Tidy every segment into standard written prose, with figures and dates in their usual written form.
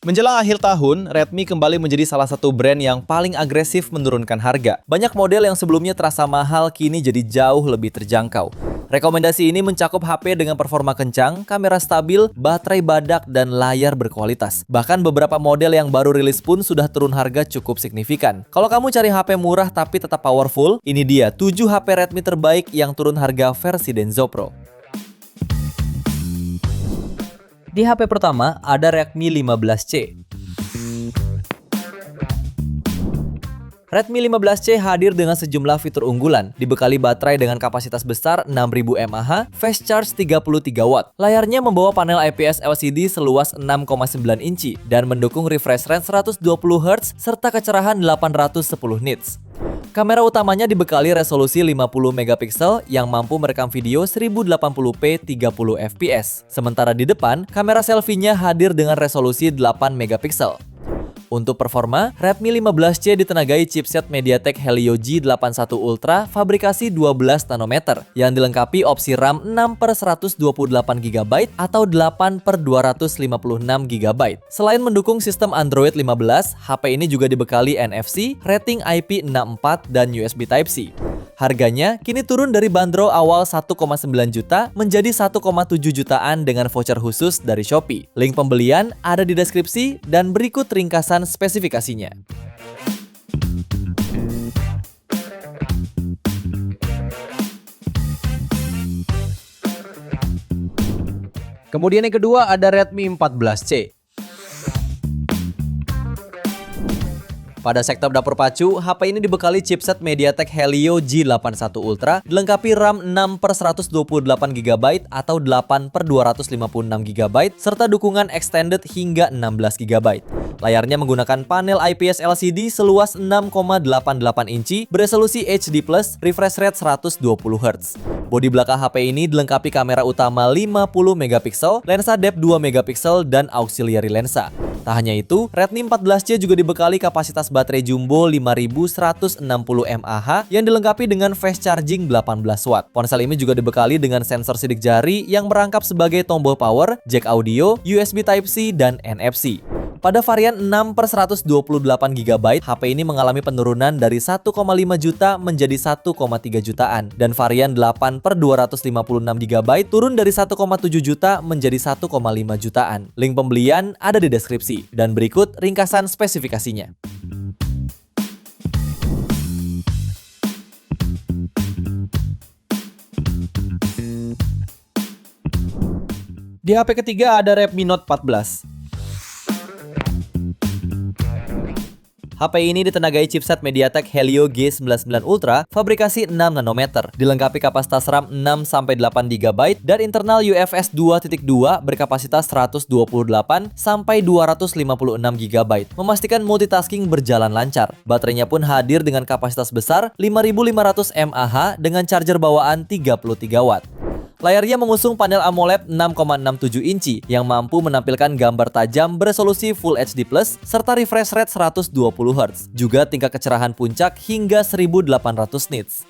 Menjelang akhir tahun, Redmi kembali menjadi salah satu brand yang paling agresif menurunkan harga. Banyak model yang sebelumnya terasa mahal kini jadi jauh lebih terjangkau. Rekomendasi ini mencakup HP dengan performa kencang, kamera stabil, baterai badak, dan layar berkualitas. Bahkan beberapa model yang baru rilis pun sudah turun harga cukup signifikan. Kalau kamu cari HP murah tapi tetap powerful, ini dia 7 HP Redmi terbaik yang turun harga versi Denso Pro. Di HP pertama ada Redmi 15C. Redmi 15C hadir dengan sejumlah fitur unggulan, dibekali baterai dengan kapasitas besar 6000 mAh, fast charge 33 watt. Layarnya membawa panel IPS LCD seluas 6,9 inci dan mendukung refresh rate 120 Hz serta kecerahan 810 nits. Kamera utamanya dibekali resolusi 50 megapiksel yang mampu merekam video 1080p 30 fps. Sementara di depan, kamera selfie-nya hadir dengan resolusi 8 megapiksel. Untuk performa, Redmi 15C ditenagai chipset MediaTek Helio G81 Ultra fabrikasi 12 nanometer yang dilengkapi opsi RAM 6/128GB atau 8/256GB. Selain mendukung sistem Android 15, HP ini juga dibekali NFC, rating IP64 dan USB Type-C. Harganya kini turun dari bandrol awal 1,9 juta menjadi 1,7 jutaan dengan voucher khusus dari Shopee. Link pembelian ada di deskripsi dan berikut ringkasan spesifikasinya. Kemudian yang kedua ada Redmi 14C. Pada sektor dapur pacu, HP ini dibekali chipset MediaTek Helio G81 Ultra, dilengkapi RAM 6/128GB atau 8/256GB, serta dukungan extended hingga 16GB. Layarnya menggunakan panel IPS LCD seluas 6,88 inci, beresolusi HD+, refresh rate 120 Hz. Bodi belakang HP ini dilengkapi kamera utama 50 megapiksel, lensa depth 2 megapiksel, dan auxiliary lensa. Tak hanya itu, Redmi 14C juga dibekali kapasitas baterai jumbo 5160 mAh yang dilengkapi dengan fast charging 18 watt. Ponsel ini juga dibekali dengan sensor sidik jari yang merangkap sebagai tombol power, jack audio, USB Type-C, dan NFC. Pada varian 6/128GB, HP ini mengalami penurunan dari 1,5 juta menjadi 1,3 jutaan. Dan varian 8/256GB turun dari 1,7 juta menjadi 1,5 jutaan. Link pembelian ada di deskripsi. Dan berikut ringkasan spesifikasinya. Di HP ketiga ada Redmi Note 14. HP ini ditenagai chipset MediaTek Helio G99 Ultra fabrikasi 6 nanometer, dilengkapi kapasitas RAM 6-8GB dan internal UFS 2.2 berkapasitas 128-256GB, memastikan multitasking berjalan lancar. Baterainya pun hadir dengan kapasitas besar 5500 mAh dengan charger bawaan 33 watt. Layarnya mengusung panel AMOLED 6,67 inci yang mampu menampilkan gambar tajam beresolusi Full HD+, serta refresh rate 120 Hz. Juga tingkat kecerahan puncak hingga 1800 nits.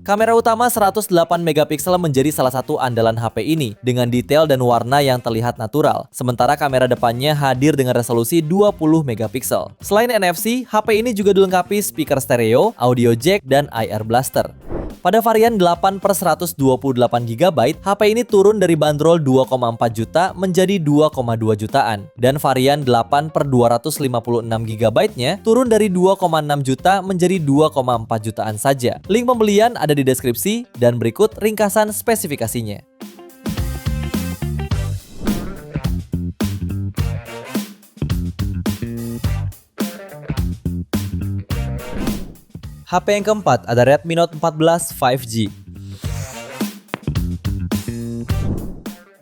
Kamera utama 108 megapiksel menjadi salah satu andalan HP ini dengan detail dan warna yang terlihat natural. Sementara kamera depannya hadir dengan resolusi 20 megapiksel. Selain NFC, HP ini juga dilengkapi speaker stereo, audio jack, dan IR blaster. Pada varian 8/128GB, HP ini turun dari bandrol 2,4 juta menjadi 2,2 jutaan. Dan varian 8/256GB-nya turun dari 2,6 juta menjadi 2,4 jutaan saja. Link pembelian ada di deskripsi dan berikut ringkasan spesifikasinya. HP yang keempat ada Redmi Note 14 5G.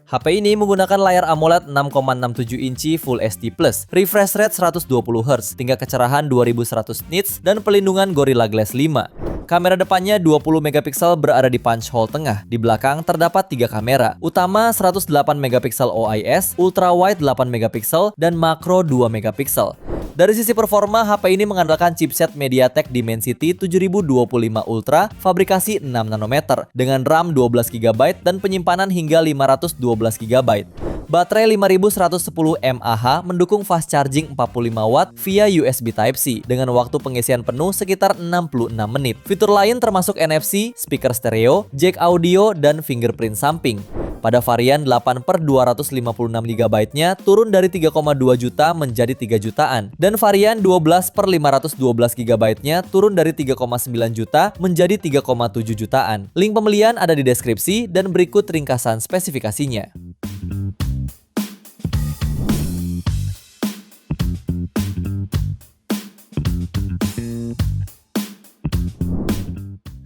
HP ini menggunakan layar AMOLED 6,67 inci Full HD+, refresh rate 120 Hz, tingkat kecerahan 2100 nits, dan pelindungan Gorilla Glass 5. Kamera depannya 20 megapiksel berada di punch hole tengah. Di belakang terdapat 3 kamera, utama 108 megapiksel OIS, ultra wide 8 megapiksel, dan makro 2 megapiksel. Dari sisi performa, HP ini mengandalkan chipset MediaTek Dimensity 7025 Ultra fabrikasi 6 nanometer dengan RAM 12 GB dan penyimpanan hingga 512 GB. Baterai 5110 mAh mendukung fast charging 45 Watt via USB Type-C dengan waktu pengisian penuh sekitar 66 menit. Fitur lain termasuk NFC, speaker stereo, jack audio, dan fingerprint samping. Pada varian 8/256GB-nya turun dari 3,2 juta menjadi 3 jutaan. Dan varian 12/512GB-nya turun dari 3,9 juta menjadi 3,7 jutaan. Link pembelian ada di deskripsi dan berikut ringkasan spesifikasinya.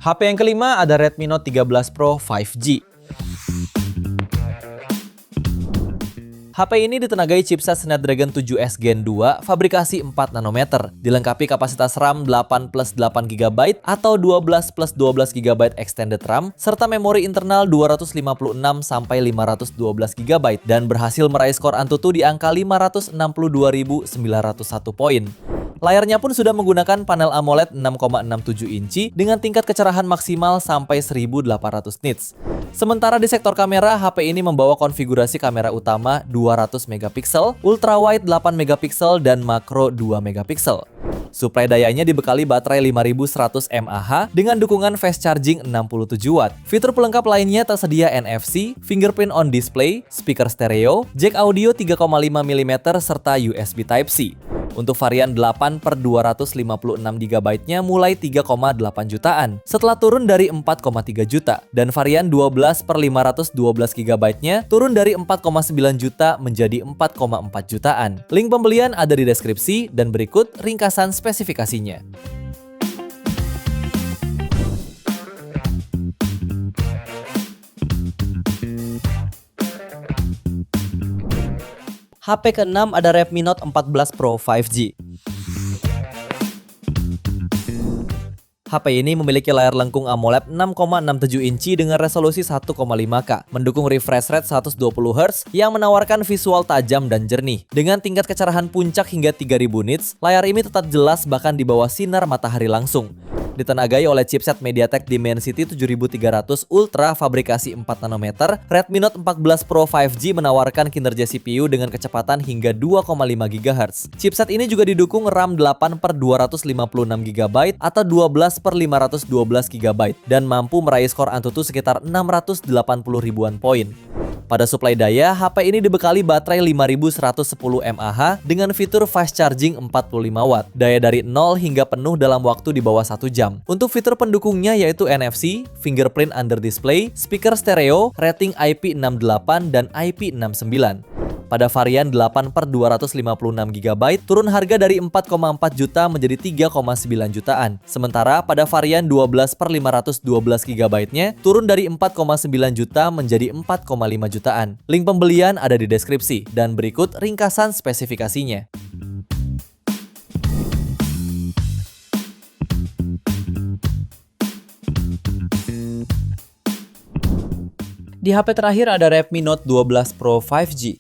HP yang kelima ada Redmi Note 13 Pro 5G. HP ini ditenagai chipset Snapdragon 7S Gen 2 fabrikasi 4 nanometer, dilengkapi kapasitas RAM 8+8GB atau 12+12GB extended RAM, serta memori internal 256-512GB dan berhasil meraih skor Antutu di angka 562.901 poin. Layarnya pun sudah menggunakan panel AMOLED 6,67 inci dengan tingkat kecerahan maksimal sampai 1800 nits. Sementara di sektor kamera, HP ini membawa konfigurasi kamera utama 200 megapiksel, ultrawide 8 megapiksel, dan makro 2 megapiksel. Suplai dayanya dibekali baterai 5100 mAh dengan dukungan fast charging 67 Watt. Fitur pelengkap lainnya tersedia NFC, fingerprint on display, speaker stereo, jack audio 3,5 mm, serta USB Type-C. Untuk varian 8/256GB-nya mulai 3,8 jutaan, setelah turun dari 4,3 juta. Dan varian 12/512GB-nya turun dari 4,9 juta menjadi 4,4 jutaan. Link pembelian ada di deskripsi dan berikut ringkasan spesifikasinya. HP ke-6 ada Redmi Note 14 Pro 5G. HP ini memiliki layar lengkung AMOLED 6,67 inci dengan resolusi 1,5K, mendukung refresh rate 120Hz yang menawarkan visual tajam dan jernih. Dengan tingkat kecerahan puncak hingga 3000 nits, layar ini tetap jelas bahkan di bawah sinar matahari langsung. Ditenagai oleh chipset MediaTek Dimensity 7300 Ultra fabrikasi 4 nanometer, Redmi Note 14 Pro 5G menawarkan kinerja CPU dengan kecepatan hingga 2,5 GHz. Chipset ini juga didukung RAM 8/256GB atau 12/512GB dan mampu meraih skor Antutu sekitar 680 ribuan poin. Pada suplai daya, HP ini dibekali baterai 5110 mAh dengan fitur fast charging 45 Watt, daya dari 0 hingga penuh dalam waktu di bawah 1 jam. Untuk fitur pendukungnya yaitu NFC, fingerprint under display, speaker stereo, rating IP68 dan IP69. Pada varian 8/256GB turun harga dari 4,4 juta menjadi 3,9 jutaan. Sementara pada varian 12/512GB-nya turun dari 4,9 juta menjadi 4,5 jutaan. Link pembelian ada di deskripsi dan berikut ringkasan spesifikasinya. Di HP terakhir ada Redmi Note 12 Pro 5G.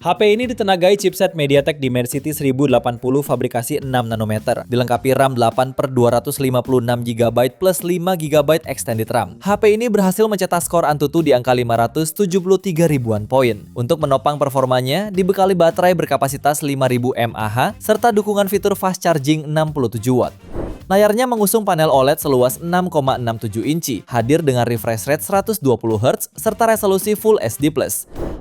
HP ini ditenagai chipset MediaTek Dimensity 1080 fabrikasi 6 nanometer, dilengkapi RAM 8/256GB plus 5GB extended RAM. HP ini berhasil mencetak skor Antutu di angka 573 ribuan poin. Untuk menopang performanya, dibekali baterai berkapasitas 5000 mAh serta dukungan fitur fast charging 67 Watt. Layarnya mengusung panel OLED seluas 6,67 inci, hadir dengan refresh rate 120Hz serta resolusi Full HD+.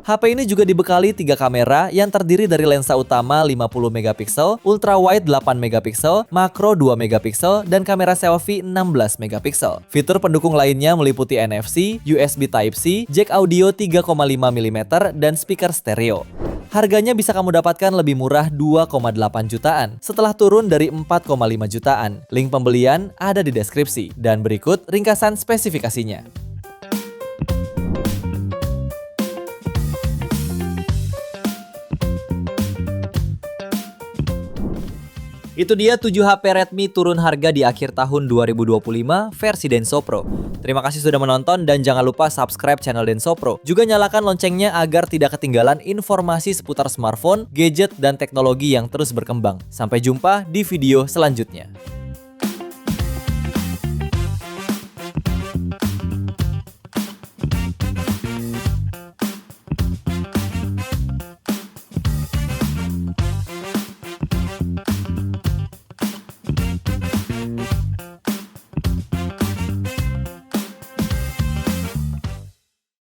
HP ini juga dibekali 3 kamera yang terdiri dari lensa utama 50 megapiksel, ultrawide 8 megapiksel, makro 2 megapiksel, dan kamera selfie 16 megapiksel. Fitur pendukung lainnya meliputi NFC, USB Type-C, jack audio 3,5 mm, dan speaker stereo. Harganya bisa kamu dapatkan lebih murah 2,8 jutaan setelah turun dari 4,5 jutaan. Link pembelian ada di deskripsi dan berikut ringkasan spesifikasinya. Itu dia 7 HP Redmi turun harga di akhir tahun 2025 versi Denso Pro. Terima kasih sudah menonton dan jangan lupa subscribe channel Denso Pro. Juga nyalakan loncengnya agar tidak ketinggalan informasi seputar smartphone, gadget, dan teknologi yang terus berkembang. Sampai jumpa di video selanjutnya.